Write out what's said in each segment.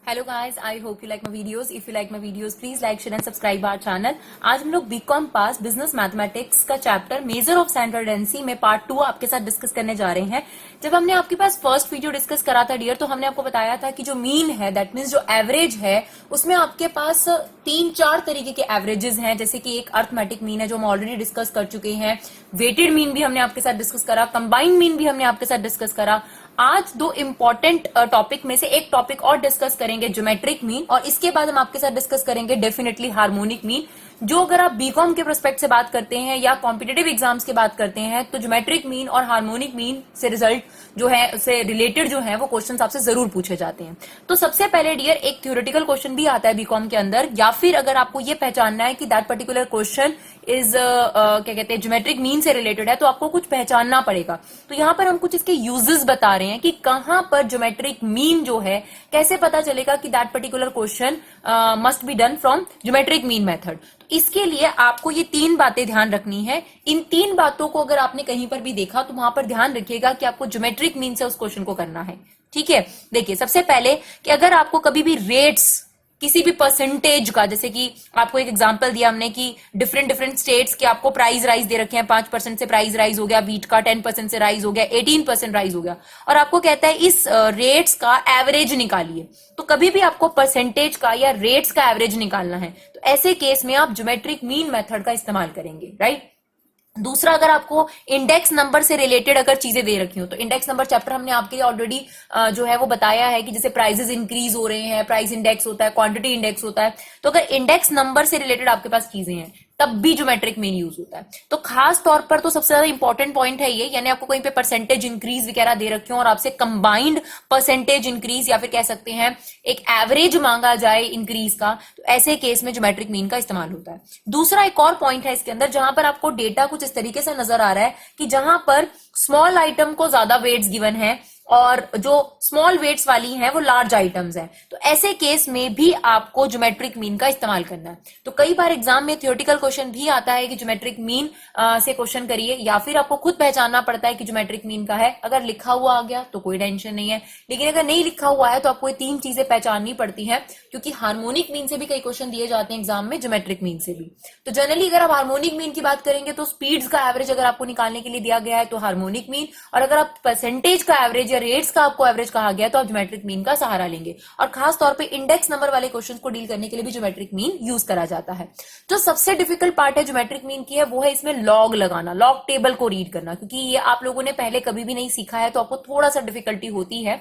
Hello guys, I hope you like my videos. If you like my videos please like share and subscribe our channel. आज हम लोग BCom pass business mathematics का chapter measure of central tendency में part 2 आपके साथ discuss करने जा रहे हैं। जब हमने आपके पास फर्स्ट वीडियो डिस्कस करा था डियर, तो हमने आपको बताया था कि जो मीन है दैट मीन्स जो एवरेज है उसमें आपके पास 3-4 तरीके के एवरेजेस हैं। जैसे कि एक अर्थमेटिक मीन है जो हम ऑलरेडी डिस्कस कर चुके हैं, वेटेड मीन भी हमने आपके साथ डिस्कस करा, कंबाइंड मीन भी हमने आपके साथ डिस्कस करा। आज दो इंपॉर्टेंट टॉपिक में से एक टॉपिक और डिस्कस करेंगे, ज्योमेट्रिक मीन, और इसके बाद हम आपके साथ डिस्कस करेंगे डेफिनेटली हार्मोनिक मीन। जो अगर आप बीकॉम के प्रोस्पेक्ट से बात करते हैं या कॉम्पिटेटिव एग्जाम्स की बात करते हैं तो ज्योमेट्रिक मीन और हार्मोनिक मीन से रिजल्ट जो है उससे रिलेटेड जो है वो क्वेश्चन आपसे जरूर पूछे जाते हैं। तो सबसे पहले डियर एक थ्योरेटिकल क्वेश्चन भी आता है बीकॉम के अंदर, या फिर अगर आपको ये पहचानना है कि दैट पर्टिकुलर क्वेश्चन इज क्या कहते हैं ज्योमेट्रिक मीन से रिलेटेड है, तो आपको कुछ पहचानना पड़ेगा। तो यहाँ पर हम कुछ इसके यूजेस बता रहे हैं कि कहां पर ज्योमेट्रिक मीन जो है, कैसे पता चलेगा कि that particular question must be done from geometric mean method. तो इसके लिए आपको ये 3 बातें ध्यान रखनी है। इन 3 बातों को अगर आपने कहीं पर भी देखा तो वहां पर ध्यान रखिएगा कि आपको ज्योमेट्रिक मीन से उस क्वेश्चन को करना है। ठीक है, देखिए सबसे पहले कि अगर आपको कभी भी रेट्स किसी भी परसेंटेज का, जैसे कि आपको एक एग्जांपल दिया हमने कि डिफरेंट स्टेट्स के आपको प्राइस राइज दे रखे हैं, 5% से प्राइस राइज हो गया वीट का, 10% से राइज हो गया, 18% राइज हो गया, और आपको कहता है इस रेट्स का एवरेज निकालिए। तो कभी भी आपको परसेंटेज का या रेट्स का एवरेज निकालना है तो ऐसे केस में आप ज्योमेट्रिक मीन मेथड का इस्तेमाल करेंगे, राइट। दूसरा, अगर आपको इंडेक्स नंबर से रिलेटेड अगर चीजें दे रखी हो तो इंडेक्स नंबर चैप्टर हमने आपके लिए ऑलरेडी जो है वो बताया है कि जैसे प्राइसेस इंक्रीज हो रहे हैं, प्राइस इंडेक्स होता है, क्वांटिटी इंडेक्स होता है। तो अगर इंडेक्स नंबर से रिलेटेड आपके पास चीजें हैं तब भी ज्योमेट्रिक मीन यूज होता है। तो खास तौर पर तो सबसे ज्यादा इंपॉर्टेंट पॉइंट है ये, यानी आपको कहीं पे परसेंटेज इंक्रीज वगैरह दे रखे हो और आपसे कंबाइंड परसेंटेज इंक्रीज या फिर कह सकते हैं एक एवरेज मांगा जाए इंक्रीज का, तो ऐसे केस में ज्योमेट्रिक मीन का इस्तेमाल होता है। दूसरा एक और पॉइंट है इसके अंदर जहां पर आपको डेटा कुछ इस तरीके से नजर आ रहा है कि जहां पर स्मॉल आइटम को ज्यादा वेट्स गिवन है और जो स्मॉल वेट्स वाली हैं वो लार्ज आइटम्स हैं, तो ऐसे केस में भी आपको ज्योमेट्रिक मीन का इस्तेमाल करना है। तो कई बार एग्जाम में थ्योरेटिकल क्वेश्चन भी आता है कि ज्योमेट्रिक मीन से क्वेश्चन करिए, या फिर आपको खुद पहचानना पड़ता है कि ज्योमेट्रिक मीन का है। अगर लिखा हुआ आ गया तो कोई टेंशन नहीं है, लेकिन अगर नहीं लिखा हुआ है तो आपको ये 3 चीजें पहचाननी पड़ती है, क्योंकि हार्मोनिक मीन से भी कई क्वेश्चन दिए जाते हैं एग्जाम में, ज्योमेट्रिक मीन से भी। तो जनरली अगर आप हार्मोनिक मीन की बात करेंगे तो स्पीड्स का एवरेज अगर आपको निकालने के लिए दिया गया है तो हार्मोनिक मीन, और अगर आप परसेंटेज का एवरेज या रेट्स का आपको एवरेज कहा गया तो आप ज्योमेट्रिक मीन का सहारा लेंगे। और खास तौर पे इंडेक्स नंबर वाले क्वेश्चंस को डील करने के लिए भी ज्योमेट्रिक मीन यूज करा जाता है। जो सबसे डिफिकल्ट पार्ट है ज्योमेट्रिक मीन की है वो है इसमें लॉग लगाना, लॉग टेबल को रीड करना, क्योंकि ये आप लोगों ने पहले कभी भी नहीं सीखा है तो आपको थोड़ा सा डिफिकल्टी होती है।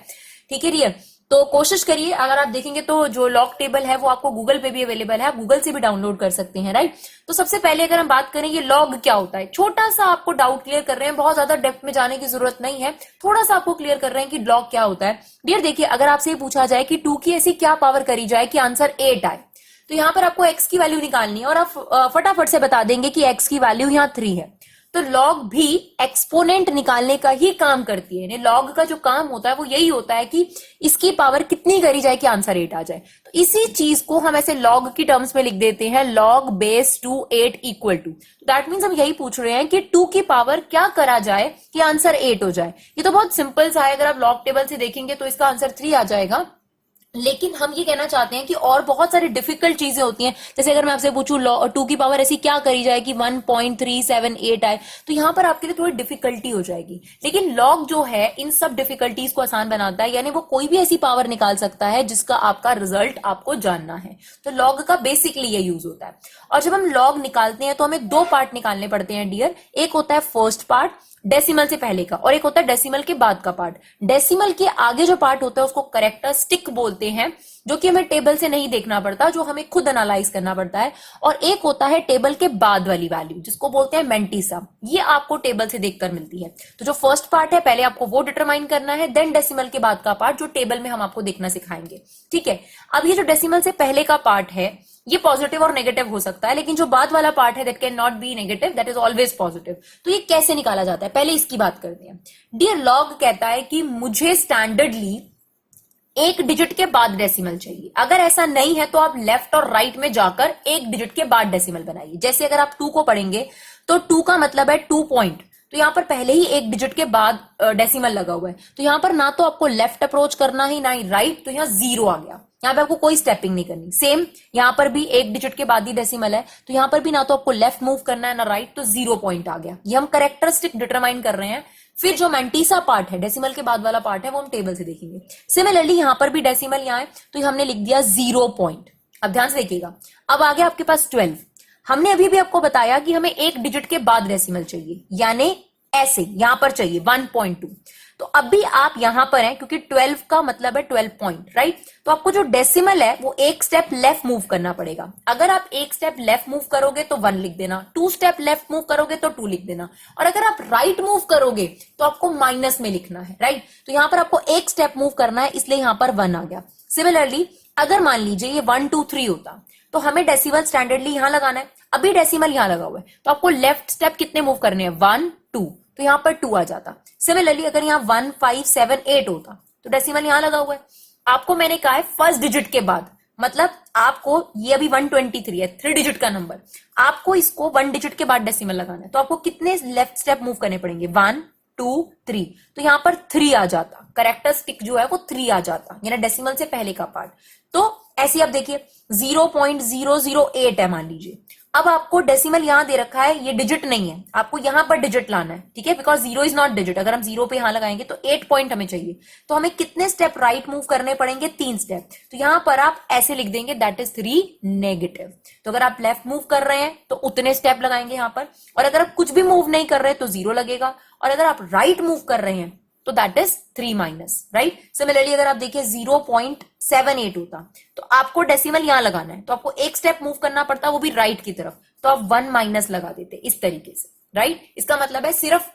ठीक है डियर, तो कोशिश करिए। अगर आप देखेंगे तो जो लॉग टेबल है वो आपको गूगल पे भी अवेलेबल है, आप गूगल से भी डाउनलोड कर सकते हैं, राइट। तो सबसे पहले अगर हम बात करें ये लॉग क्या होता है, छोटा सा आपको डाउट क्लियर कर रहे हैं, बहुत ज्यादा डेप्थ में जाने की जरूरत नहीं है, थोड़ा सा आपको क्लियर कर रहे हैं कि लॉग क्या होता है। डियर देखिए, अगर आपसे ये पूछा जाए कि 2 की ऐसी क्या पावर करी जाए कि आंसर 8 आए, तो यहां पर आपको x की वैल्यू निकालनी है और आप फटाफट से बता देंगे कि x की वैल्यू यहां 3 है। तो लॉग भी एक्सपोनेंट निकालने का ही काम करती है। लॉग का जो काम होता है वो यही होता है कि इसकी पावर कितनी करी जाए कि आंसर 8 आ जाए। तो इसी चीज को हम ऐसे लॉग की टर्म्स में लिख देते हैं, log base 2 8 equal to. That means हम यही पूछ रहे हैं कि 2 की पावर क्या करा जाए कि आंसर 8 हो जाए। ये तो बहुत सिंपल सा है, अगर आप लॉग टेबल से देखेंगे तो इसका आंसर 3 आ जाएगा। लेकिन हम ये कहना चाहते हैं कि और बहुत सारी डिफिकल्ट चीजें होती हैं, जैसे अगर मैं आपसे पूछूं 2 की पावर ऐसी क्या करी जाए कि 1.378 आए, तो यहां पर आपके लिए थोड़ी डिफिकल्टी हो जाएगी। लेकिन लॉग जो है इन सब डिफिकल्टीज को आसान बनाता है, यानी वो कोई भी ऐसी पावर निकाल सकता है जिसका आपका रिजल्ट आपको जानना है। तो लॉग का बेसिकली ये यूज होता है। और जब हम लॉग निकालते हैं तो हमें 2 पार्ट निकालने पड़ते हैं डियर। एक होता है फर्स्ट पार्ट डेसिमल से पहले का, और एक होता है डेसिमल के बाद का पार्ट। डेसिमल के आगे जो पार्ट होता है उसको कैरेक्टरिस्टिक बोलते हैं, जो कि हमें टेबल से नहीं देखना पड़ता, जो हमें खुद एनालाइज करना पड़ता है। और एक होता है टेबल के बाद वाली वैल्यू जिसको बोलते हैं मेंटिसम, ये आपको टेबल से देखकर मिलती है। तो जो फर्स्ट पार्ट है पहले आपको वो डिटरमाइन करना है, देन डेसिमल के बाद का पार्ट जो टेबल में हम आपको देखना सिखाएंगे। ठीक है, अब ये जो डेसिमल से पहले का पार्ट है ये पॉजिटिव और नेगेटिव हो सकता है, लेकिन जो बाद वाला पार्ट है that can not be negative, that is always positive. तो ये कैसे निकाला जाता है, पहले इसकी बात करते हैं। डियर लॉग कहता है कि मुझे स्टैंडर्डली 1 डिजिट के बाद डेसिमल चाहिए। अगर ऐसा नहीं है तो आप लेफ्ट और राइट में जाकर 1 डिजिट के बाद डेसिमल बनाइए। जैसे अगर आप 2 को पढ़ेंगे तो 2 का मतलब है 2 पॉइंट, तो यहाँ पर पहले ही एक डिजिट के बाद डेसिमल लगा हुआ है, तो यहाँ पर ना तो आपको लेफ्ट अप्रोच करना है ना ही राइट, तो यहाँ 0 आ गया। यहाँ पे आपको कोई स्टेपिंग नहीं करनी। सेम यहाँ पर भी एक डिजिट के बाद ही डेसिमल है, तो यहाँ पर भी ना तो आपको लेफ्ट मूव करना है ना राइट, तो 0 पॉइंट आ गया। ये हम कैरेक्टरिस्टिक डिटरमाइन कर रहे हैं। फिर जो मेंटीसा पार्ट है, डेसिमल के बाद वाला पार्ट है, वो हम टेबल से देखेंगे। सिमिलरली यहाँ पर भी डेसिमल यहाँ है, तो हमने लिख दिया 0 पॉइंट। अब ध्यान से देखिएगा, अब आ गया आपके पास 12। हमने अभी भी आपको बताया कि हमें एक डिजिट के बाद डेसिमल चाहिए, यानी ऐसे यहां पर चाहिए 1.2। तो अब भी आप यहां पर हैं, क्योंकि 12 का मतलब है 12 पॉइंट, राइट। तो आपको जो डेसिमल है वो एक स्टेप लेफ्ट मूव करना पड़ेगा। अगर आप एक स्टेप लेफ्ट मूव करोगे तो 1 लिख देना, 2 स्टेप लेफ्ट मूव करोगे तो 2 लिख देना, और अगर आप राइट मूव करोगे तो आपको माइनस में लिखना है, राइट। तो यहां पर आपको एक स्टेप मूव करना है, इसलिए यहां पर 1 आ गया। सिमिलरली अगर मान लीजिए ये 1 2 3 होता, तो हमें डेसिमल स्टैंडर्डली यहां लगाना है। अभी डेसिमल यहां लगा हुआ है, तो आपको लेफ्ट स्टेप कितने मूव करने हैं, 1 2, तो यहां पर 2 आ जाता। सिमिलरली अगर यहां 1 5 7 8 होता, तो डेसिमल यहां लगा हुआ है। आपको मैंने कहा है फर्स्ट डिजिट के बाद, मतलब आपको ये अभी 123 है, 3 डिजिट का नंबर, आपको इसको 1 डिजिट के बाद डेसिमल लगाना है। तो आपको कितने लेफ्ट स्टेप मूव करने पड़ेंगे, 1 2 3, तो यहां पर 3 आ जाता। कैरेक्टरिस्टिक जो है वो 3 आ जाता, यानी डेसिमल से पहले का पार्ट। तो ऐसे आप देखिए 0.008 है मान लीजिए। अब आपको डेसिमल यहां दे रखा है, ये डिजिट नहीं है, आपको यहां पर डिजिट लाना है, ठीक है, बिकॉज 0 इज नॉट डिजिट। अगर हम 0 पे यहां लगाएंगे तो 8 पॉइंट हमें चाहिए, तो हमें कितने स्टेप राइट मूव करने पड़ेंगे, 3 स्टेप। तो यहां पर आप ऐसे लिख देंगे, दैट इज 3 नेगेटिव। तो अगर आप लेफ्ट मूव कर रहे हैं तो उतने स्टेप लगाएंगे यहां पर, और अगर आप कुछ भी मूव नहीं कर रहे तो 0 लगेगा, और अगर आप राइट मूव कर रहे हैं तो that is 3 minus, right. Similarly अगर आप देखिए 0.78 होता, तो आपको डेसिमल यहां लगाना है, तो आपको एक स्टेप मूव करना पड़ता, वो भी राइट की तरफ, तो आप 1 माइनस लगा देते इस तरीके से, राइट। इसका मतलब है सिर्फ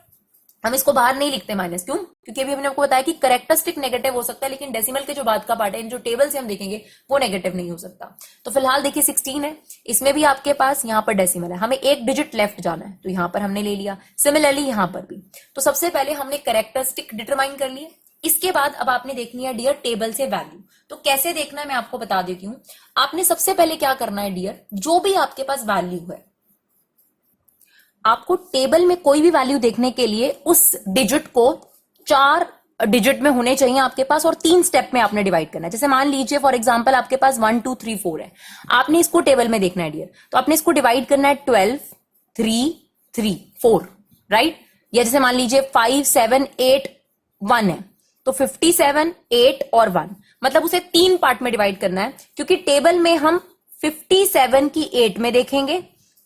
हम इसको बाहर नहीं लिखते माइनस, क्यों, क्योंकि अभी हमने आपको बताया कि कैरेक्टरिस्टिक नेगेटिव हो सकता है, लेकिन डेसिमल के जो बाद का पार्ट है, इन जो टेबल से हम देखेंगे वो नेगेटिव नहीं हो सकता। तो फिलहाल देखिए 16 है, इसमें भी आपके पास यहां पर डेसिमल है, हमें एक डिजिट लेफ्ट जाना है, तो यहां पर हमने ले लिया। सिमिलरली यहां पर भी, तो सबसे पहले हमने कैरेक्टरिस्टिक डिटरमाइन कर लिए। इसके बाद अब आपने देखनी है डियर टेबल से वैल्यू। तो कैसे देखना है मैं आपको बता देती हूं। आपने सबसे पहले क्या करना है डियर, जो भी आपके पास वैल्यू है, आपको टेबल में कोई भी वैल्यू देखने के लिए उस डिजिट को 4 डिजिट में होने चाहिए आपके पास, और 3 स्टेप में आपने डिवाइड करना है। जैसे मान लीजिए फॉर एग्जांपल आपके पास 1 2 3 4 है, आपने इसको टेबल में देखना है डियर, तो आपने इसको डिवाइड करना है 12 3 3 4, राइट। या जैसे मान लीजिए 5 7 8 1 है, तो 57 8 और 1, मतलब उसे 3 पार्ट में डिवाइड करना है, क्योंकि टेबल में हम 57 की 8 में देखेंगे,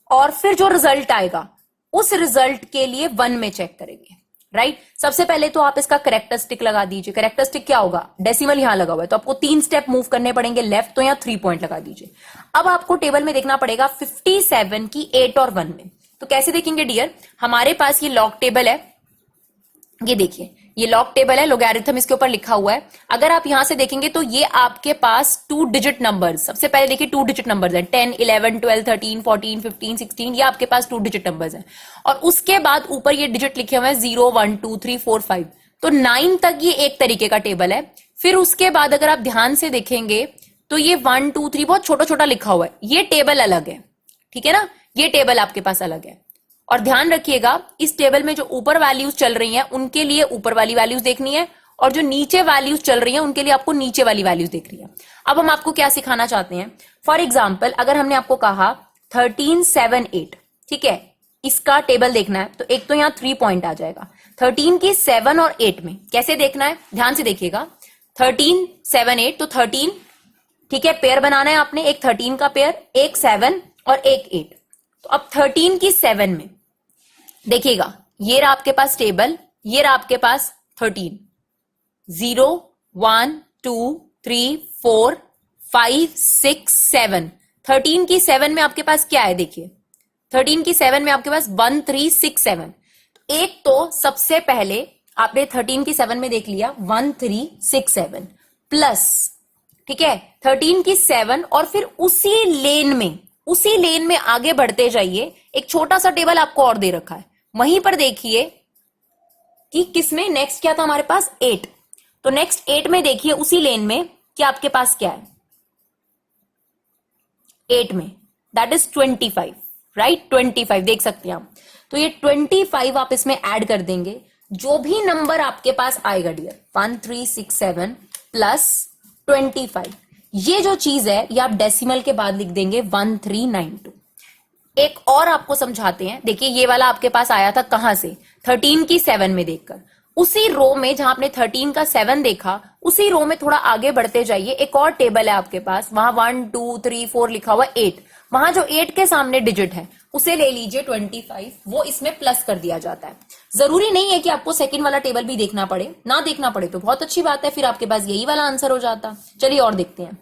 और फिर जो रिजल्ट आएगा उस रिजल्ट के लिए 1 में चेक करेंगे, राइट। सबसे पहले तो आप इसका कैरेक्टरिस्टिक लगा दीजिए। कैरेक्टरिस्टिक क्या होगा, डेसिमल यहां लगा हुआ है, तो आपको 3 स्टेप मूव करने पड़ेंगे लेफ्ट, तो यहां 3 पॉइंट लगा दीजिए। अब आपको टेबल में देखना पड़ेगा 57 की 8 और 1 में। तो कैसे देखेंगे डियर, हमारे पास ये लॉग टेबल है, ये देखिए ये लॉग टेबल है, लोगैरिथम इसके ऊपर लिखा हुआ है। अगर आप यहां से देखेंगे तो ये आपके पास 2 डिजिट नंबर्स, सबसे पहले देखिए 2 डिजिट नंबर्स हैं, 10 11 12 13 14 15 16, ये आपके पास 2 डिजिट नंबर्स हैं। और उसके बाद ऊपर ये डिजिट लिखे हुए हैं 0 1 2 3 4 5, तो 9 तक ये एक तरीके का टेबल है। फिर उसके बाद अगर आप ध्यान से देखेंगे तो ये 1 2 3 बहुत छोटा छोटा लिखा हुआ है, ये टेबल अलग है, ठीक है ना, ये टेबल आपके पास अलग है। और ध्यान रखिएगा इस टेबल में जो ऊपर वैल्यूज चल रही हैं उनके लिए ऊपर वाली वैल्यूज देखनी है, और जो नीचे वैल्यूज चल रही हैं उनके लिए आपको नीचे वाली वैल्यूज देखनी है। अब हम आपको क्या सिखाना चाहते हैं, फॉर एग्जाम्पल अगर हमने आपको कहा 13 7 8, ठीक है, इसका टेबल देखना है, तो एक तो यहां 3 पॉइंट आ जाएगा। 13 की 7 और 8 में कैसे देखना है, ध्यान से देखिएगा, 13 7 8, तो 13, ठीक है, पेयर बनाना है आपने, एक 13 का पेयर, एक 7 और एक 8। तो अब 13 की 7 में देखिएगा, ये रहा आपके पास टेबल, ये रहा आपके पास 13, 0 1 2 3 4 5 6 7, 13 की 7 में आपके पास क्या है, देखिए 13 की 7 में आपके पास 1 3 6 7। तो एक तो सबसे पहले आपने 13 की 7 में देख लिया 1 3 6 7 प्लस, ठीक है, 13 की 7, और फिर उसी लेन में आगे बढ़ते जाइए। एक छोटा सा टेबल आपको और दे रखा है, वहीं पर देखिए कि किसमें नेक्स्ट क्या था हमारे पास 8, तो नेक्स्ट 8 में देखिए उसी लेन में कि आपके पास क्या है 8 में, दैट इज 25, राइट, 25 देख सकते हैं आप। तो ये 25 आप इसमें ऐड कर देंगे, जो भी नंबर आपके पास आएगा डियर 1367 प्लस 25, ये जो चीज है ये आप डेसिमल के बाद लिख देंगे 1392। एक और आपको समझाते हैं, देखिए ये वाला आपके पास आया था कहां से, 13 की 7 में देखकर। उसी रो में जहां आपने 13 का 7 देखा, उसी रो में थोड़ा आगे बढ़ते जाइए, एक और टेबल है आपके पास, वहां 1 2 3 4 लिखा हुआ 8, वहां जो 8 के सामने डिजिट है उसे ले लीजिए 25, वो इसमें प्लस कर दिया जाता है। जरूरी नहीं है कि आपको सेकंड वाला टेबल भी देखना पड़े, ना देखना पड़े तो बहुत अच्छी बात है, फिर आपके पास यही वाला आंसर हो जाता। चलिए और देखते हैं।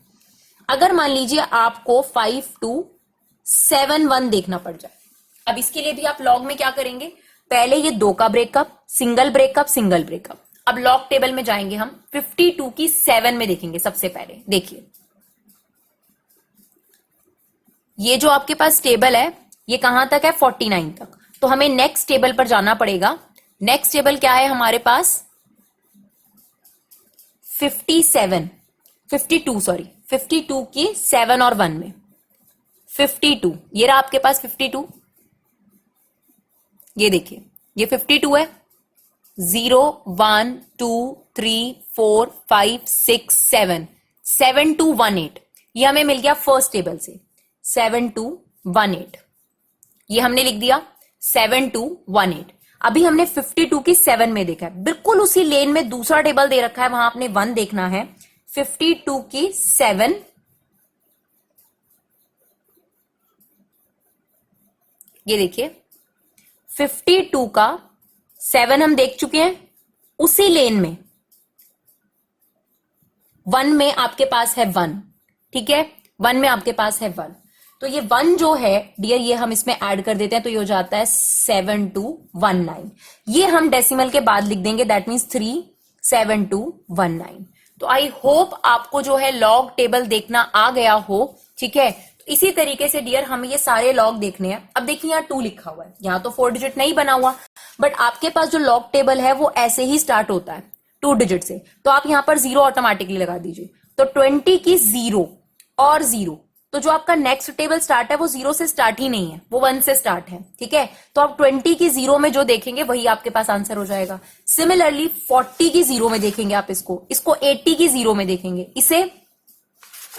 अगर मान लीजिए आपको 5271 देखना पड़ जाए, अब इसके लिए भी आप लॉग में क्या करेंगे, पहले ये 2 का breakup, single breakup single breakup. अब लॉग टेबल में जाएंगे हम, 52 की 7 में देखेंगे। सबसे पहले देखिए ये जो आपके पास टेबल है ये कहां तक है, 49 तक। तो हमें नेक्स्ट टेबल पर जाना पड़ेगा। नेक्स्ट टेबल क्या है हमारे पास, 52 की 7 और 1 में 52, ये रहा आपके पास 52, ये देखिए ये 52 है। 0 1 2 3 4 5 6 7 7218, ये हमें मिल गया फर्स्ट टेबल से 7218, ये हमने लिख दिया 7218। अभी हमने 52 की 7 में देखा है, बिल्कुल उसी लेन में दूसरा टेबल दे रखा है, वहां आपने 1 देखना है। 52 की 7, ये देखिए 52 का 7 हम देख चुके हैं, उसी लेन में 1 में आपके पास है 1, ठीक है, 1 में आपके पास है 1। तो ये 1 जो है डियर, ये हम इसमें ऐड कर देते हैं, तो ये हो जाता है 7219। ये हम डेसिमल के बाद लिख देंगे, दैट मीन्स 37219। तो आई होप आपको जो है लॉग टेबल देखना आ गया हो, ठीक है। तो इसी तरीके से डियर हमें ये सारे लॉग देखने हैं। अब देखिए यहाँ 2 लिखा हुआ है, यहाँ तो 4 डिजिट नहीं बना हुआ, बट आपके पास जो लॉग टेबल है वो ऐसे ही स्टार्ट होता है 2 डिजिट से, तो आप यहां पर 0 ऑटोमेटिकली लगा दीजिए। तो 20 की 0 और 0, तो जो आपका नेक्स्ट टेबल स्टार्ट है वो 0 से स्टार्ट ही नहीं है, वो 1 से स्टार्ट है, ठीक है। तो आप 20 की 0 में जो देखेंगे वही आपके पास आंसर हो जाएगा। सिमिलरली 40 की 0 में देखेंगे आप इसको 80 की 0 में देखेंगे, इसे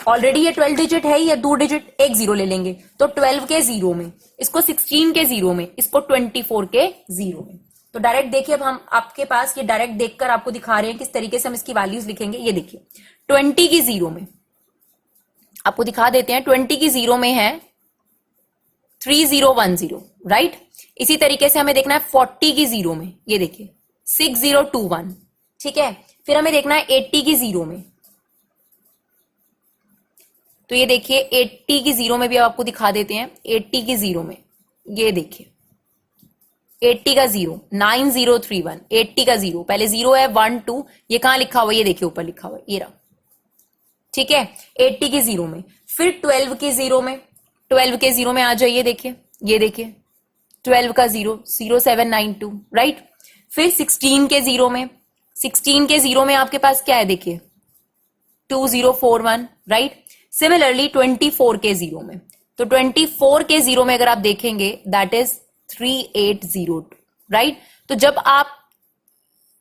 ऑलरेडी ये 12 डिजिट है, ये 2 डिजिट, एक 0 ले लेंगे, तो 12 के 0 में, इसको 16 के 0 में, इसको 24 के 0 में। तो डायरेक्ट देखिए, अब हम आपके पास ये डायरेक्ट देखकर आपको दिखा रहे हैं किस तरीके से हम इसकी वैल्यूज लिखेंगे। ये देखिए 20 की 0 में आपको दिखा देते हैं, 20 की 0 में है 3010, राइट। इसी तरीके से हमें देखना है 40 की 0 में, ये देखिए 6021, ठीक है। फिर हमें देखना है 80 की 0 में, तो ये देखिए 80 की 0 में भी आपको दिखा देते हैं। 80 की 0 में ये देखिए 80 का 0 9031, 80 का 0, पहले 0 है 1 2, ये कहां लिखा हुआ है, ये देखिए ऊपर लिखा हुआ है, ये रहा, ठीक है। 80 के 0 में, फिर 12 के 0 में, 12 के 0 में आ जाइए, देखिए ये देखिए 12 का 0 0792, राइट। फिर 16 के 0 में, 16 के 0 में आपके पास क्या है, देखिए 2041, राइट। सिमिलरली 24 के 0 में, तो 24 के 0 में अगर आप देखेंगे दैट इज 3802, राइट। तो जब आप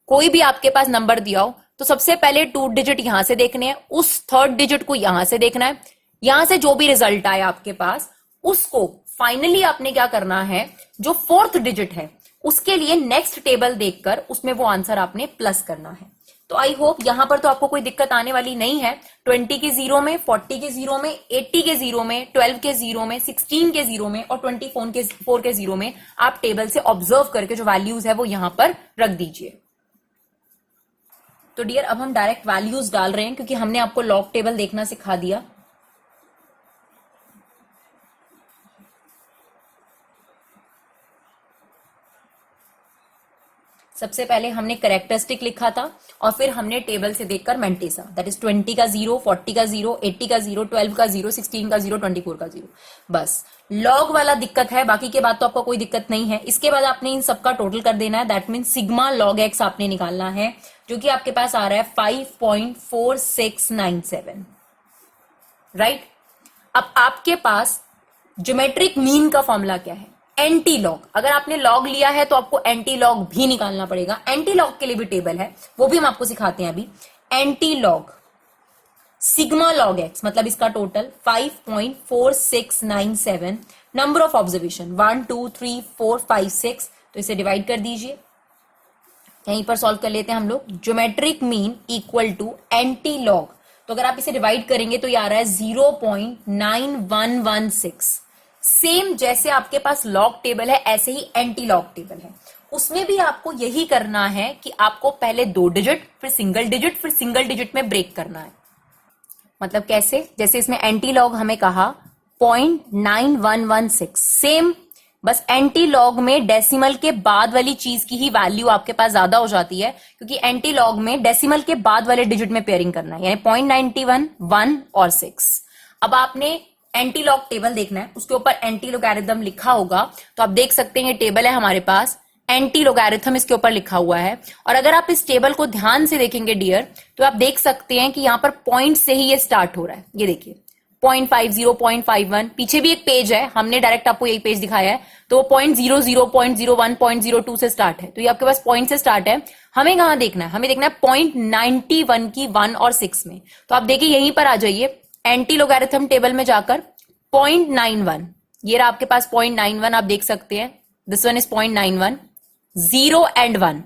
कोई भी आपके पास नंबर दिया हो तो सबसे पहले 2 डिजिट यहां से देखने हैं, उस 3rd डिजिट को यहां से देखना है, यहां से जो भी रिजल्ट आया आपके पास उसको फाइनली आपने क्या करना है, जो 4th डिजिट है उसके लिए नेक्स्ट टेबल देखकर उसमें वो आंसर आपने प्लस करना है। तो आई होप यहां पर तो आपको कोई दिक्कत आने वाली नहीं है। 20 के 0 में, 40 के 0 में, 80 के 0 में, 12 के 0 में, 16 के 0 में और 24 के 0 में आप टेबल से ऑब्जर्व करके जो वैल्यूज है वो यहां पर रख दीजिए। तो डियर अब हम डायरेक्ट वैल्यूज डाल रहे हैं, क्योंकि हमने आपको लॉग टेबल देखना सिखा दिया। सबसे पहले हमने करेक्टरिस्टिक लिखा था और फिर हमने टेबल से देखकर मेंटेसा, दैट इज 20 का 0, 40 का 0, 80 का 0, 12 का 0, 16 का 0, 24 का 0। बस लॉग वाला दिक्कत है, बाकी के बाद तो आपको कोई दिक्कत नहीं है। इसके बाद आपने इन सबका टोटल कर देना है, that mean sigma log x आपने निकालना है, जो कि आपके पास आ रहा है 5.4697, राइट। अब आपके पास ज्योमेट्रिक मीन का फॉर्मूला क्या है? Anti log. अगर आपने लॉग लिया है तो आपको एंटी लॉग भी निकालना पड़ेगा। एंटी लॉग के लिए भी टेबल है, वो भी हम आपको सिखाते हैं अभी। Anti log sigma log x, मतलब इसका टोटल 5.4697। नंबर ऑफ ऑब्जर्वेशन 1 2 3 4 5 6, तो इसे डिवाइड कर दीजिए। यहीं पर सॉल्व कर लेते हैं हम लोग। Geometric mean equal to antilog, तो अगर आप इसे डिवाइड करेंगे तो ये आ रहा है 0.9116। सेम जैसे आपके पास लॉग टेबल है ऐसे ही एंटी लॉग टेबल है। उसमें भी आपको यही करना है कि आपको पहले 2 डिजिट, फिर सिंगल डिजिट, फिर सिंगल डिजिट में ब्रेक करना है। मतलब कैसे? जैसे इसमें एंटी लॉग हमें कहा 0.9116, सेम, बस एंटी लॉग में डेसिमल के बाद वाली चीज की ही वैल्यू आपके पास ज्यादा हो जाती है, क्योंकि एंटी लॉग में डेसिमल के बाद वाले डिजिट में पेयरिंग करना है, यानी 0.91, 1 और 6। अब आपने एंटी लॉग टेबल देखना है, उसके ऊपर एंटी लोगैरिथम लिखा होगा, तो आप देख सकते हैं ये टेबल है हमारे पास, एंटी लोगैरिथम इसके ऊपर लिखा हुआ है। और अगर आप इस टेबल को ध्यान से देखेंगे डियर, तो आप देख सकते हैं कि यहां पर पॉइंट से ही ये स्टार्ट हो रहा है। ये देखिए 0.50, 0.51, पीछे भी एक पेज है, हमने डायरेक्ट आपको यही पेज दिखाया है, तो वो 0.00, 0.01, 0.02 से स्टार्ट है। तो ये आपके पास पॉइंट से स्टार्ट है। हमें कहां देखना है? हमें देखना है 0.91 की 1 और 6 में। तो आप देखिए यहीं पर आ जाइए एंटी लोगैरिथम टेबल में जाकर 0.91, ये रहा आपके पास 0.91, आप देख सकते हैं दिस वन इज 0.91, 0 एंड 1,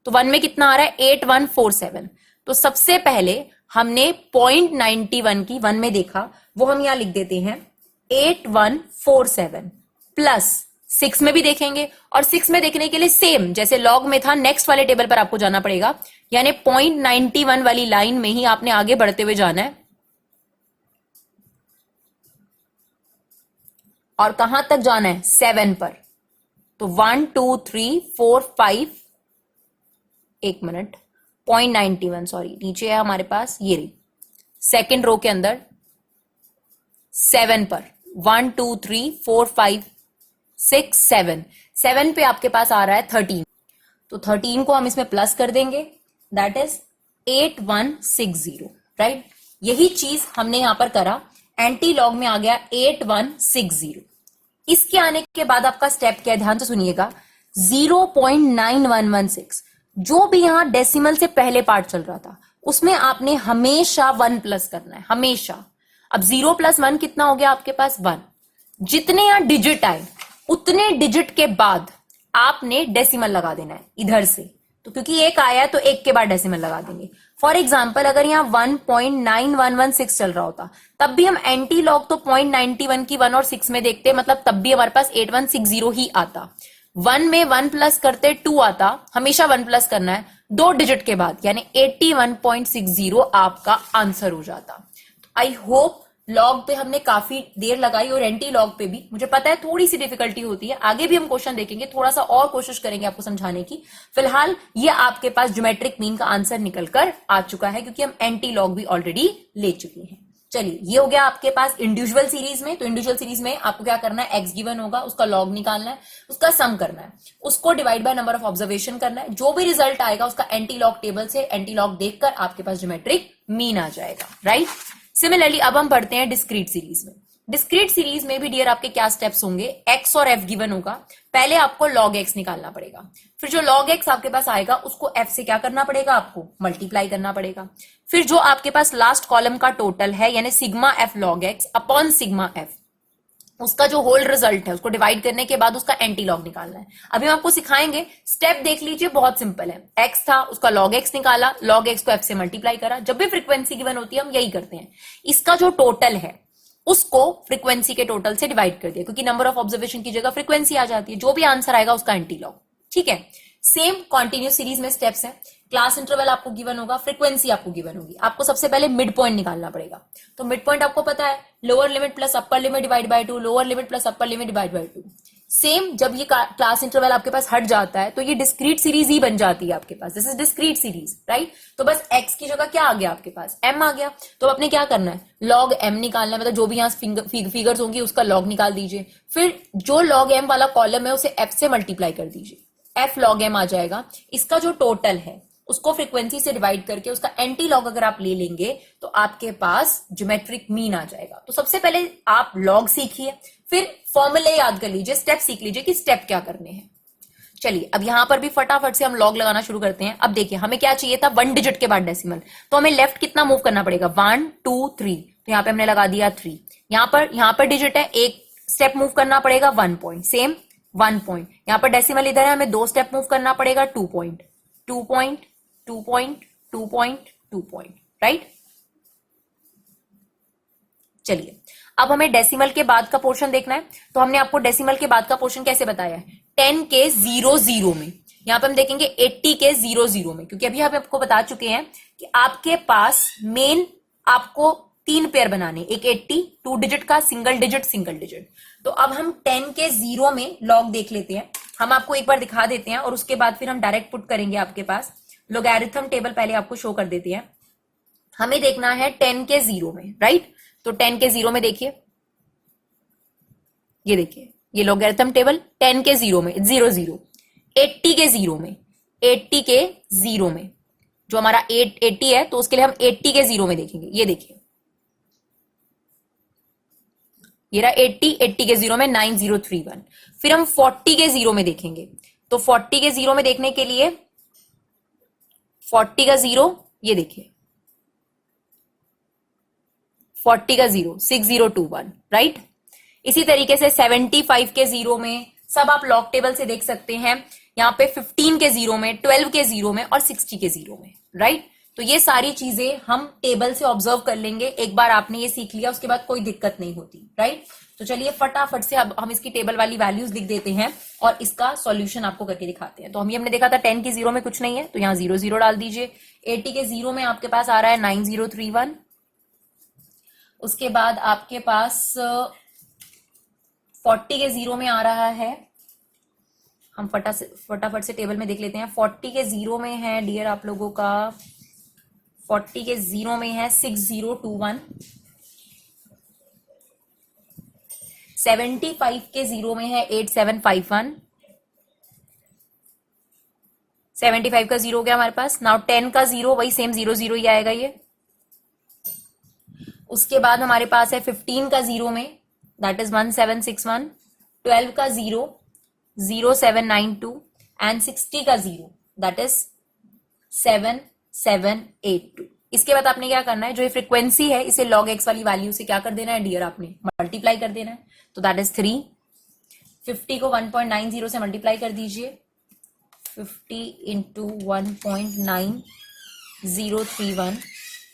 तो 1 में कितना आ रहा है? 8147। तो सबसे पहले हमने 0.91 की 1 में देखा, वो हम यहां लिख देते हैं 8147 प्लस 6 में भी देखेंगे, और 6 में देखने के लिए सेम जैसे लॉग में था, नेक्स्ट वाले टेबल पर आपको जाना पड़ेगा, यानी 0.91 वाली लाइन में ही आपने आगे बढ़ते हुए जाना है। और कहां तक जाना है? 7 पर। तो 1 2 3 4 5, एक मिनट, 0.91, सॉरी नीचे है हमारे पास, ये रही सेकेंड रो के अंदर 7 पर, 1 2 3 4 5 6 7, 7 पे आपके पास आ रहा है 13, तो 13 को हम इसमें प्लस कर देंगे, दैट इज 8160, राइट। यही चीज हमने यहां पर करा, एंटी लॉग में आ गया 8160। इसके आने के बाद आपका स्टेप क्या है? ध्यान से सुनिएगा, 0.9116, जो भी यहां डेसिमल से पहले पार्ट चल रहा था उसमें आपने हमेशा 1 प्लस करना है, हमेशा। अब 0 + 1 कितना हो गया आपके पास? 1। जितने यहां डिजिट आए उतने डिजिट के बाद आपने डेसिमल लगा देना है इधर से, तो क्योंकि एक आया है तो एक के बाद डेसिमल लगा देंगे। फॉर एग्जाम्पल अगर यहाँ 1.9116 चल रहा होता, तब भी हम एंटी लॉग तो 0.91 की 1 और 6 में देखते, मतलब तब भी हमारे पास 8160 ही आता। 1 में 1 प्लस करते 2 आता, हमेशा 1 प्लस करना है 2 डिजिट के बाद, यानी 81.60 आपका आंसर हो जाता। आई होप लॉग पे हमने काफी देर लगाई और एंटी लॉग पे भी मुझे पता है थोड़ी सी डिफिकल्टी होती है, आगे भी हम क्वेश्चन देखेंगे, थोड़ा सा और कोशिश करेंगे आपको समझाने की। फिलहाल ये आपके पास ज्योमेट्रिक मीन का आंसर निकल कर आ चुका है, क्योंकि हम एंटी लॉग भी ऑलरेडी ले चुके हैं। चलिए ये हो गया आपके पास इंडिविजुअल सीरीज में। तो इंडिविजुअल सीरीज में आपको क्या करना है? एक्स गिवन होगा, उसका लॉग निकालना है, उसका सम करना है, उसको divide by number of observation करना है, जो भी रिजल्ट आएगा उसका एंटी लॉग टेबल से एंटी लॉग देखकर आपके पास ज्योमेट्रिक मीन आ जाएगा, राइट। सिमिलरली अब हम पढ़ते हैं डिस्क्रीट सीरीज में। डिस्क्रीट सीरीज में भी डियर आपके क्या स्टेप्स होंगे? एक्स और एफ गिवन होगा, पहले आपको लॉग एक्स निकालना पड़ेगा, फिर जो लॉग एक्स आपके पास आएगा उसको एफ से क्या करना पड़ेगा? आपको मल्टीप्लाई करना पड़ेगा। फिर जो आपके पास लास्ट कॉलम का टोटल है, यानी sigma F log x upon sigma F, उसका जो होल रिजल्ट है उसको डिवाइड करने के बाद उसका एंटी लॉग निकालना है। अभी हम आपको सिखाएंगे, स्टेप देख लीजिए, बहुत सिंपल है। एक्स था, उसका लॉग एक्स निकाला, लॉग एक्स को एफ से मल्टीप्लाई करा। जब भी फ्रीक्वेंसी गिवन होती है हम यही करते हैं, इसका जो टोटल है उसको फ्रीक्वेंसी के टोटल से डिवाइड कर दिया, क्योंकि नंबर ऑफ ऑब्जर्वेशन की जगह फ्रीक्वेंसी आ जाती है, जो भी आंसर आएगा उसका एंटी लॉग, ठीक है। सेम कॉन्टिन्यूस सीरीज में स्टेप्स है। क्लास इंटरवल आपको गिवन होगा, फ्रीक्वेंसी आपको गिवन होगी, आपको सबसे पहले मिड पॉइंट निकालना पड़ेगा। तो मिड पॉइंट आपको पता है, lower limit plus upper limit divide by 2, lower limit plus upper limit divide by 2। Same जब ये क्लास इंटरवल आपके पास हट जाता है तो ये डिस्क्रीट सीरीज ही बन जाती है आपके पास, this is discrete series, right. तो बस एक्स की जगह क्या आ गया आपके पास? एम आ गया। तो आपने क्या करना है? लॉग एम निकालना है, मतलब जो भी यहाँ फिगर्स होंगी उसका लॉग निकाल दीजिए, फिर जो लॉग एम वाला कॉलम है उसे एफ से मल्टीप्लाई कर दीजिए, एफ लॉग एम आ जाएगा। इसका जो टोटल है उसको फ्रीक्वेंसी से डिवाइड करके उसका एंटी लॉग अगर आप ले लेंगे तो आपके पास ज्योमेट्रिक मीन आ जाएगा। तो सबसे पहले आप लॉग सीखिए, फिर फॉर्मूले याद कर लीजिए, स्टेप सीख लीजिए कि स्टेप क्या करने हैं। चलिए अब यहां पर भी फटाफट से हम लॉग लगाना शुरू करते हैं। अब देखिए हमें क्या चाहिए था, 1 डिजिट के बाद डेसिमल, तो हमें लेफ्ट कितना मूव करना पड़ेगा, 1 2 3, तो यहां पे हमने लगा दिया 3। यहां पर डिजिट है, एक स्टेप मूव करना पड़ेगा 1 पॉइंट, सेम 1 पॉइंट। यहां पर डेसिमल इधर है, हमें 2 स्टेप मूव करना पड़ेगा 2 point, 2 point, 2 point, 2 point, 2 point, right. चलिए अब हमें डेसिमल के बाद का पोर्शन देखना है, तो हमने आपको डेसिमल के बाद का पोर्शन कैसे बताया है, 10 के 00 में। यहां पे हम देखेंगे 80 के 00 में, क्योंकि अभी हम आपको बता चुके हैं कि आपके पास मेन आपको 3 पेयर बनाने, एक 80 2 डिजिट का, सिंगल डिजिट सिंगल डिजिट। तो अब हम 10 के 0 में लॉग देख लेते हैं, हम आपको एक बार दिखा देते हैं और उसके बाद फिर हम डायरेक्ट पुट करेंगे आपके पास। लोगैरिथम टेबल पहले आपको शो कर देते हैं। हमें देखना है 10 के 0 में, राइट। तो 10 के 0 में देखिए, ये देखिए ये लोगैरिथम टेबल 10 के 0 में 00, 80 के 0 में, 80 के 0 में, जो हमारा 80 है तो उसके लिए हम 80 के 0 में देखेंगे। ये देखिए ये रहा 80 के 0 में 9031। फिर हम 40 के 0 में देखेंगे, तो 40 के 0 में देखने के लिए 40 का 0, ये देखिए 40 का 0 6021, राइट। इसी तरीके से 75 के 0 में सब आप लॉग टेबल से देख सकते हैं, यहां पे 15 के 0 में, 12 के 0 में और 60 के 0 में, राइट। तो ये सारी चीजें हम टेबल से ऑब्जर्व कर लेंगे। एक बार आपने ये सीख लिया उसके बाद कोई दिक्कत नहीं होती, राइट। तो चलिए फटाफट से अब हम इसकी टेबल वाली वैल्यूज लिख देते हैं और इसका सॉल्यूशन आपको करके दिखाते हैं। तो हमने देखा था 10 के 0 में कुछ नहीं है, तो यहाँ 00 डाल दीजिए। 80 के 0 में आपके पास आ रहा है 9031। उसके बाद आपके पास 40 के 0 में आ रहा है, हम फटाफट से टेबल में देख लेते हैं। 40 के 0 में है डियर आप लोगों का, 40 के 0 में है 6021। 75 के 0 में है 8751। 75 का 0 हो गया हमारे पास। नाउ 10 का 0 वही सेम 00 ही आएगा ये। उसके बाद हमारे पास है 15 का 0 में, दैट इज 1761। 12 का 0 0792 एंड 60 का 0 दैट इज 7782। इसके बाद आपने क्या करना है, जो ये फ्रीक्वेंसी है इसे log x वाली वैल्यू से क्या कर देना है डियर, आपने मल्टीप्लाई कर देना है। तो दैट इज 3। 50 को 1.90 से मल्टीप्लाई कर दीजिए। 50 into 1.9031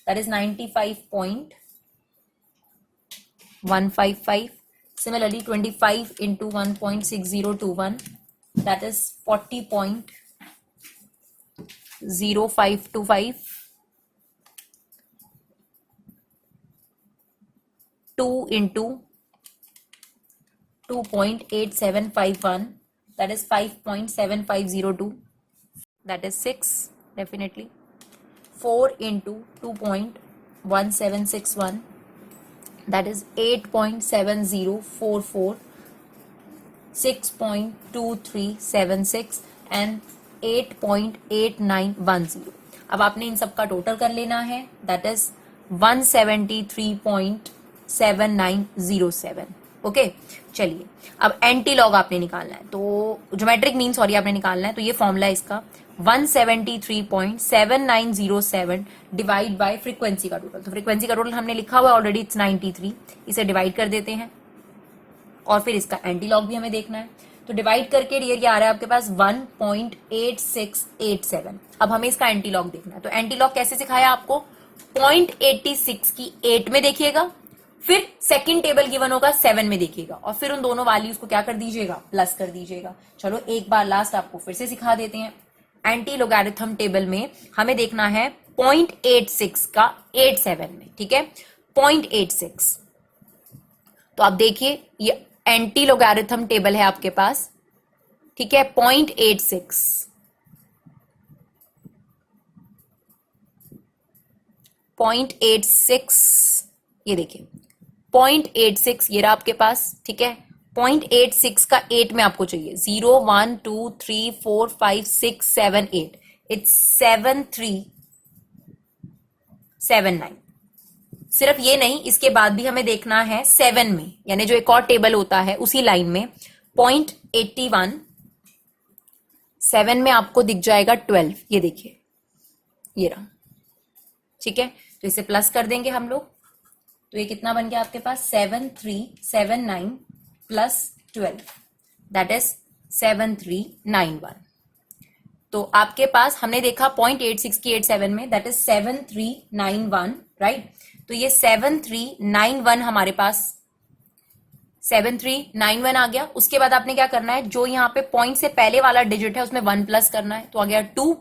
that is 95.155। Similarly, 25 into 1.6021 that is 40.0525. 2 into 2.8751 that is 5.7502, that is 6 definitely. 4 into 2.1761 that is 8.7044, 6.2376 and 8.8910। अब आपने इन सब का टोटल कर लेना है, दैट इज 173.7907। ओके चलिए अब एंटी लॉग आपने निकालना है, तो ज्योमेट्रिक मीन सॉरी आपने निकालना है। तो ये फॉर्मूला है इसका 173.7907 डिवाइड बाय फ्रीक्वेंसी का टोटल। तो फ्रीक्वेंसी का टोटल हमने लिखा हुआ है ऑलरेडी, इट्स 93। इसे डिवाइड कर देते हैं और फिर इसका एंटी लॉग भी हमें देखना है। तो डिवाइड करके डियर ये आ रहा है आपके पास 1.8687। अब हमें इसका एंटी लॉग देखना है। तो एंटी लॉग कैसे सिखाया आपको, 0.86 की 8 में देखिएगा, फिर सेकंड टेबल गिवन होगा 7 में देखिएगा और फिर उन दोनों वैल्यूज को क्या कर दीजिएगा, प्लस कर दीजिएगा। चलो एक बार लास्ट आपको फिर से सिखा देते हैं। एंटी लोगैरिथम टेबल में हमें देखना है 0.86 का 87 में, ठीक है 0.86। तो आप देखिए ये एंटी लोगैरिथम टेबल है आपके पास, ठीक है 0.86। 0.86 ये देखिए 0.86 ये रहा आपके पास, ठीक है 0.86 का 8 में आपको चाहिए 0 1 2 3 4 5 6 7 8। इट्स 7379। सिर्फ ये नहीं, इसके बाद भी हमें देखना है 7 में, यानी जो एक और टेबल होता है उसी लाइन में 0.81, 7 में आपको दिख जाएगा 12, ये देखिए ये रहा, ठीक है। तो इसे प्लस कर देंगे हम लोग, तो ये कितना बन गया आपके पास 7379 प्लस 12, दैट इज 7391। तो आपके पास हमने देखा 0.86 की 87 में, दैट इज 7391, राइट। तो ये 7391 हमारे पास 7391 आ गया। उसके बाद आपने क्या करना है, जो यहाँ पे पॉइंट से पहले वाला डिजिट है उसमें 1 प्लस करना है, तो आ गया 2।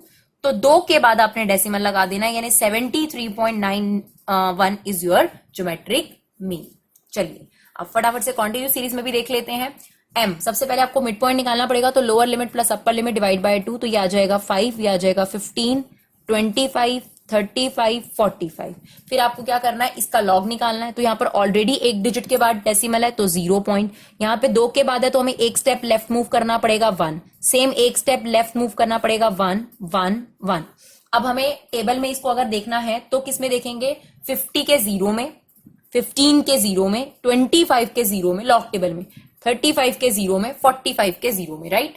तो 2 के बाद आपने डेसिमल लगा देना है, यानी 73.91 इज योर ज्योमेट्रिक मीन। चलिए अब फटाफट से कॉन्टिन्यूस सीरीज में भी देख लेते हैं। m, सबसे पहले आपको मिड पॉइंट निकालना पड़ेगा, तो lower limit plus upper limit divide by 2, तो ये आ जाएगा 5, ये आ जाएगा 15, 25, 35, 45। फिर आपको क्या करना है, इसका लॉग निकालना है। तो यहाँ पर ऑलरेडी एक डिजिट के बाद डेसिमल है तो 0 पॉइंट, यहाँ पे 2 के बाद है तो हमें एक स्टेप लेफ्ट मूव करना पड़ेगा 1, सेम एक स्टेप लेफ्ट मूव करना पड़ेगा 1 1 1। अब हमें टेबल में इसको अगर देखना है तो किस में देखेंगे, 50 के 0 में, 15 के 0 में, 25 के 0 में लॉग टेबल में, 35 के 0 में, 45 के 0 में, राइट।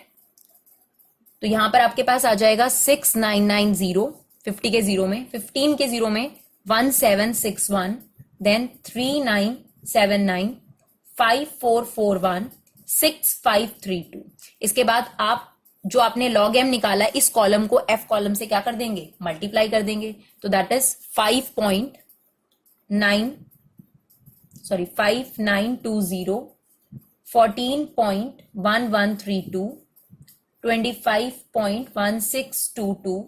तो यहां पर आपके पास आ जाएगा 6990 50 के 0 में, 15 के 0 में 1761, देन 3979, 5441, 6532। इसके बाद आप जो आपने log m निकाला है इस कॉलम को f कॉलम से क्या कर देंगे, मल्टीप्लाई कर देंगे। तो दैट इज 5920, 14.1132, 25.1622,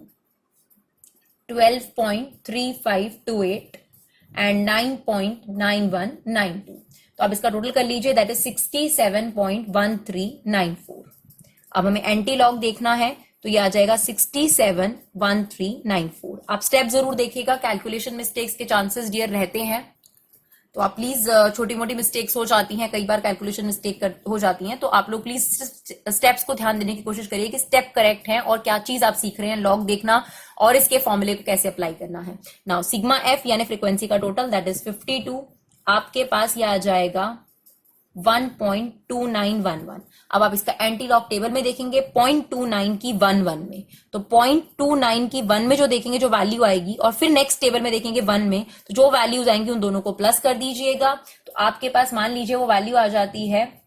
12.3528 एंड 9.9192। तो आप इसका टोटल कर लीजिए, दैट इज 67.1394। अब हमें एंटी लॉग देखना है, तो ये आ जाएगा 671394। आप स्टेप जरूर देखिएगा, कैलकुलेशन मिस्टेक्स के चांसेस डियर रहते हैं, तो आप प्लीज छोटी मोटी मिस्टेक्स हो जाती हैं, कई बार कैलकुलेशन मिस्टेक हो जाती हैं, तो आप लोग प्लीज स्टेप्स को ध्यान देने की कोशिश करिए कि स्टेप करेक्ट है और क्या चीज आप सीख रहे हैं, लॉग देखना और इसके फॉर्मूले को कैसे अप्लाई करना है। नाउ सिग्मा एफ यानी फ्रीक्वेंसी का टोटल दैट इज 52, आपके पास ये आ जाएगा 1.2911। अब आप इसका एंटी लॉग टेबल में देखेंगे 0.29 की 1 1 में, तो 0.29 की 1 में जो देखेंगे जो वैल्यू आएगी, और फिर नेक्स्ट टेबल में देखेंगे 1 में, तो जो वैल्यूज आएंगी उन दोनों को प्लस कर दीजिएगा। तो आपके पास मान लीजिए वो वैल्यू आ जाती है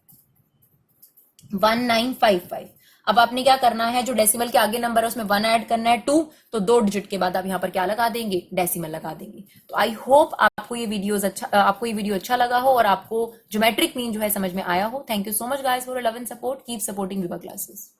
1955। अब आपने क्या करना है, जो डेसिमल के आगे नंबर है उसमें 1 ऐड करना है 2, तो 2 डिजिट के बाद आप यहाँ पर क्या लगा देंगे, डेसिमल लगा देंगे। तो आई होप आपको ये वीडियो अच्छा लगा हो और आपको ज्योमेट्रिक मीन जो है समझ में आया हो। Thank you so much guys for love and support, keep supporting Viva Classes.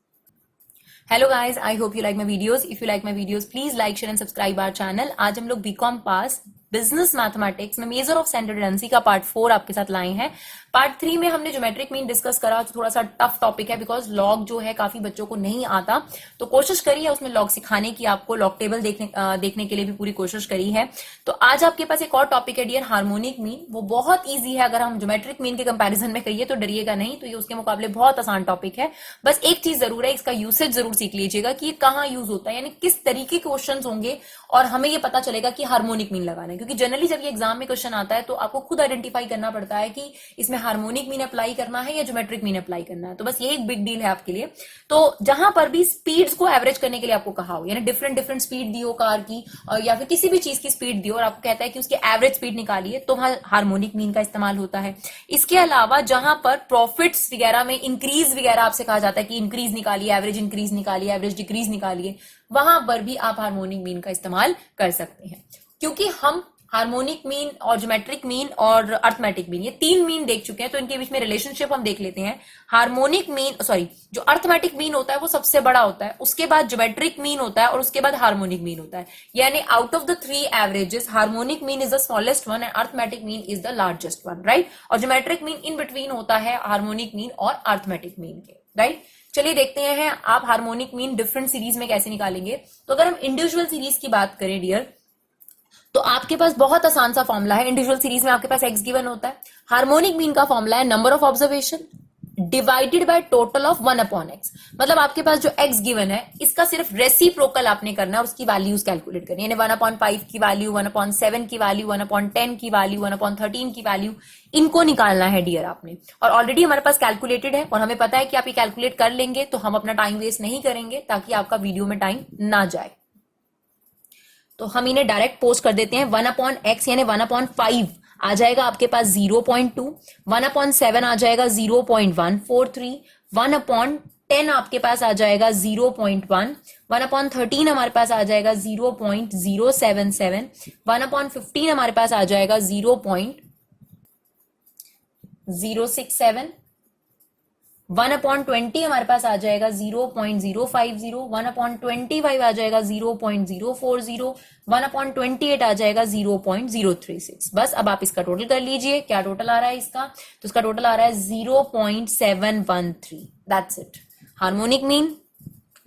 Hello guys, I hope you like my videos. If you like my videos please like share and subscribe our channel. आज हम लोग BCom pass business mathematics में major of central tendency का part 4 आपके साथ लाए हैं। Part 3 में हमने ज्योमेट्रिक मीन डिस्कस करा, जो थोड़ा सा टफ टॉपिक है बिकॉज लॉग जो है काफी बच्चों को नहीं आता, तो कोशिश करिए उसमें लॉग सिखाने की, आपको लॉग टेबल देखने के लिए भी पूरी कोशिश करी है। तो आज आपके पास एक और टॉपिक है डियर, हार्मोनिक मीन। वो बहुत ईजी है, अगर हम ज्योमेट्रिक मीन के कंपेरिजन में कहिए तो डरिएगा नहीं, तो ये उसके मुकाबले बहुत आसान टॉपिक है। बस एक चीज जरूर है, इसका यूसेज जरूर सीख लीजिएगा कि ये कहाँ यूज होता है, यानी किस तरीके के क्वेश्चन होंगे और हमें ये पता चलेगा कि हार्मोनिक मीन लगाना है। क्योंकि जनरली जब ये एग्जाम में क्वेश्चन आता है तो आपको खुद आइडेंटिफाई करना पड़ता है कि इसमें हार्मोनिक मीन अप्लाई करना है या ज्योमेट्रिक मीन अप्लाई करना है। तो बस ये एक बिग डील है आपके लिए। तो जहां पर भी स्पीड्स को एवरेज करने के लिए आपको कहा हो, यानी डिफरेंट स्पीड दी हो कार की और या फिर किसी भी चीज की स्पीड दी हो और आपको कहता है कि उसकी एवरेज स्पीड निकालिए, तो वहां हार्मोनिक मीन का इस्तेमाल होता है। इसके अलावा जहां पर प्रॉफिट्स वगैरह में इंक्रीज वगैरह आपसे कहा जाता है कि इंक्रीज निकालिए, एवरेज इंक्रीज निकालिए, एवरेज डिक्रीज निकालिए, वहां पर भी आप हार्मोनिक मीन का इस्तेमाल कर सकते हैं। क्योंकि हम हार्मोनिक मीन और ज्योमेट्रिक मीन और अर्थमेटिक मीन, ये 3 मीन देख चुके हैं, तो इनके बीच में रिलेशनशिप हम देख लेते हैं। हार्मोनिक मीन जो अर्थमेटिक मीन होता है वो सबसे बड़ा होता है, उसके बाद ज्योमेट्रिक मीन होता है और उसके बाद हार्मोनिक मीन होता है। यानी out of the 3 averages harmonic mean is the smallest one and arithmetic mean is the largest one, right. और ज्योमेट्रिक मीन इन बिटवीन होता है हार्मोनिक मीन और अर्थमेटिक मीन के, राइट। चलिए देखते हैं आप हार्मोनिक मीन डिफरेंट सीरीज में कैसे निकालेंगे। तो अगर हम इंडिविजुअल सीरीज की बात करें डियर, तो आपके पास बहुत आसान सा फॉर्मूला है। इंडिविजुअल सीरीज में आपके पास एक्स गिवन होता है, हार्मोनिक मीन का फॉर्मूला है number of observation divided by total of 1/x। मतलब आपके पास जो x गिवन है इसका सिर्फ रेसिप्रोकल आपने करना है और उसकी वैल्यूज कैलकुलेट करनी है, यानी 1/5 की वैल्यू, 1/7 की वैल्यू, 1/10 की वैल्यू, 1/13 की वैल्यू, इनको निकालना है डियर आपने। और ऑलरेडी हमारे पास कैलकुलेटेड है और हमें पता है कि आप ये कैलकुलेट कर लेंगे तो हम अपना टाइम वेस्ट नहीं करेंगे ताकि आपका वीडियो में टाइम ना जाए। तो हम इन्हें डायरेक्ट पोस्ट कर देते हैं। 1/x यानी 1/5 आ जाएगा आपके पास 0.2, 1/7 आ जाएगा 0.143, 1/10 आपके पास आ जाएगा 0.1, 1/13 हमारे पास आ जाएगा 0.077, 1/15 हमारे पास आ जाएगा 0.067, 1/20 हमारे पास आ जाएगा 0.050, 1/25 आ जाएगा 0.040, 1/28 आ जाएगा 0.036। बस अब आप इसका टोटल कर लीजिए, क्या टोटल आ रहा है इसका, तो इसका टोटल आ रहा है 0.713। That's it. Harmonic mean,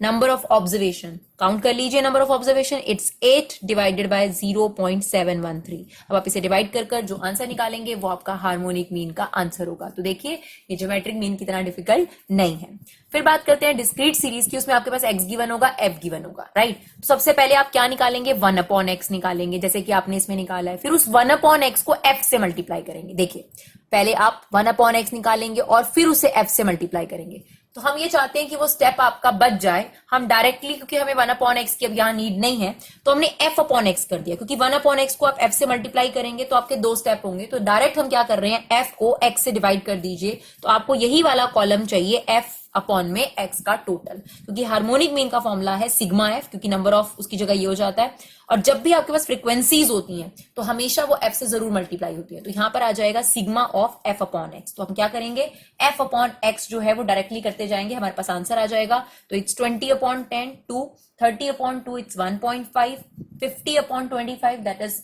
number of observation, count कर लीजिए number of observation, it's 8 divided by 0.713। अब आप इसे डिवाइड कर कर जो आंसर निकालेंगे वो आपका हार्मोनिक मीन का आंसर होगा। तो देखिए ये ज्योमेट्रिक मीन की तरह डिफिकल्ट नहीं है। फिर बात करते हैं डिस्क्रीट सीरीज की, उसमें आपके पास x गिवन होगा, f गिवन होगा, राइट। तो सबसे पहले आप क्या निकालेंगे, 1/x निकालेंगे, जैसे कि आपने इसमें निकाला है। फिर उस 1/x को f से मल्टीप्लाई करेंगे। देखिए पहले आप 1/x निकालेंगे और फिर उसे f से मल्टीप्लाई करेंगे। तो हम ये चाहते हैं कि वो स्टेप आपका बच जाए, हम डायरेक्टली, क्योंकि हमें 1/x की अब यहाँ नीड नहीं है तो हमने f/x कर दिया, क्योंकि 1/x को आप f से मल्टीप्लाई करेंगे तो आपके 2 स्टेप होंगे। तो डायरेक्ट हम क्या कर रहे हैं, f को x से डिवाइड कर दीजिए। तो आपको यही वाला कॉलम चाहिए f अपॉन में x का टोटल, क्योंकि हार्मोनिक मीन का फॉर्मूला है सिग्मा f, क्योंकि नंबर ऑफ उसकी जगह ये हो जाता है। और जब भी आपके पास फ्रीक्वेंसीज होती हैं तो हमेशा वो f से जरूर मल्टीप्लाई होती है। तो यहां पर आ जाएगा sigma of f upon x। तो हम क्या करेंगे, f अपॉन x जो है वो डायरेक्टली करते जाएंगे, हमारे पास आंसर आ जाएगा। तो it's 20/10, 2, 30/2 it's 1.5, 50/25 that is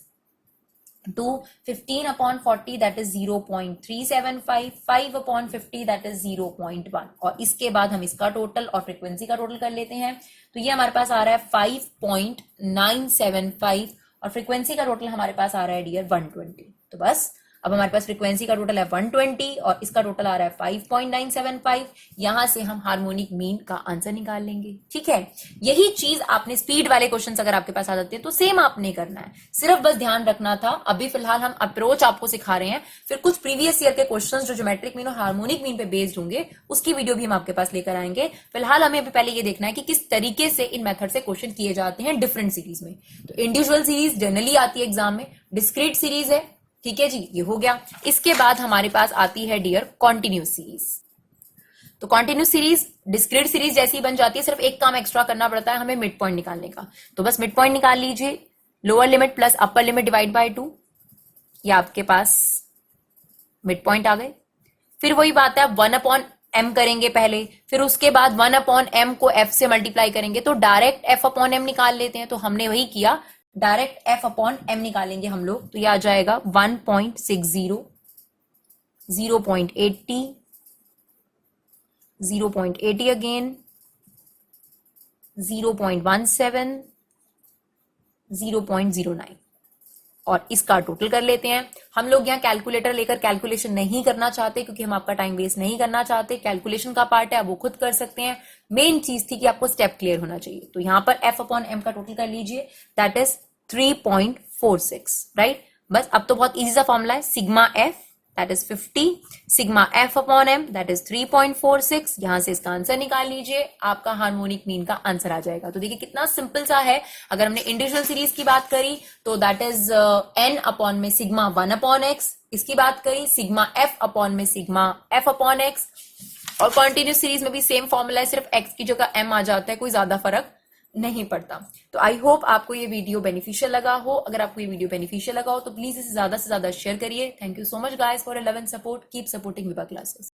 2, 15/40 that is 0.375, 5/50 that is 0.1। और इसके बाद हम इसका टोटल और फ्रीक्वेंसी का टोटल कर लेते हैं। तो ये हमारे पास आ रहा है 5.975 और फ्रीक्वेंसी का टोटल हमारे पास आ रहा है डियर 120। तो बस अब हमारे पास फ्रीक्वेंसी का टोटल है 120 और इसका टोटल आ रहा है 5.975। यहां से हम हार्मोनिक मीन का आंसर निकाल लेंगे। ठीक है, यही चीज आपने स्पीड वाले क्वेश्चंस अगर आपके पास आ जाते हैं तो सेम आपने करना है, सिर्फ बस ध्यान रखना था। अभी फिलहाल हम अप्रोच आपको सिखा रहे हैं, फिर कुछ प्रीवियस ईयर के क्वेश्चंस जो ज्योमेट्रिक मीन और हार्मोनिक मीन पे बेस्ड होंगे उसकी वीडियो भी हम आपके पास लेकर आएंगे। फिलहाल हमें अभी पहले ये देखना है कि किस तरीके से इन मेथड से क्वेश्चन किए जाते हैं डिफरेंट सीरीज में। तो इंडिविजुअल सीरीज जनरली आती है एग्जाम में, डिस्क्रीट सीरीज है, ठीक है जी, ये हो गया। इसके बाद हमारे पास आती है डियर कॉन्टिन्यूस सीरीज। तो कॉन्टिन्यूस सीरीज डिस्क्रीट सीरीज जैसी बन जाती है, सिर्फ एक काम एक्स्ट्रा करना पड़ता है हमें मिड पॉइंट निकालने का। तो बस मिड पॉइंट निकाल लीजिए, lower limit plus upper limit divide by 2, ये आपके पास मिड पॉइंट आ गए। फिर वही बात है, 1/m करेंगे पहले, फिर उसके बाद 1/m को f से मल्टीप्लाई करेंगे। तो डायरेक्ट f/m निकाल लेते हैं। तो हमने वही किया, डायरेक्ट f/m निकालेंगे हम लोग। तो ये आ जाएगा 1.60, 0.80, 0.80 अगेन, 0.17, 0.09 और इसका टोटल कर लेते हैं। हम लोग यहाँ कैलकुलेटर लेकर कैलकुलेशन नहीं करना चाहते, क्योंकि हम आपका टाइम वेस्ट नहीं करना चाहते। कैलकुलेशन का पार्ट है, आप वो खुद कर सकते हैं। मेन चीज थी कि आपको स्टेप क्लियर होना चाहिए। तो यहां पर f/m का टोटल कर लीजिए, दैट इज 3.46, राइट। बस अब तो बहुत इजी सा फॉर्मूला है, sigma f that is 50, sigma f/m that is 3.46। यहां से इसका आंसर निकाल लीजिए, आपका हार्मोनिक मीन का आंसर आ जाएगा। तो देखिए कितना सिंपल सा है। अगर हमने इंडिविजुअल सीरीज की बात करी तो दैट इज n/ में सिग्मा 1/x, इसकी बात करी सिग्मा f/ में सिग्मा f/x। और कॉन्टिन्यूस सीरीज में भी सेम फॉर्मूला है, सिर्फ x की जगह m आ जाता है, कोई ज्यादा फर्क नहीं पड़ता। तो आई होप आपको ये वीडियो बेनिफिशियल लगा हो। अगर आपको ये वीडियो बेनिफिशियल लगा हो तो प्लीज इसे ज्यादा से ज्यादा शेयर करिए। Thank you so much guys for your love and support. Keep supporting Vibha classes.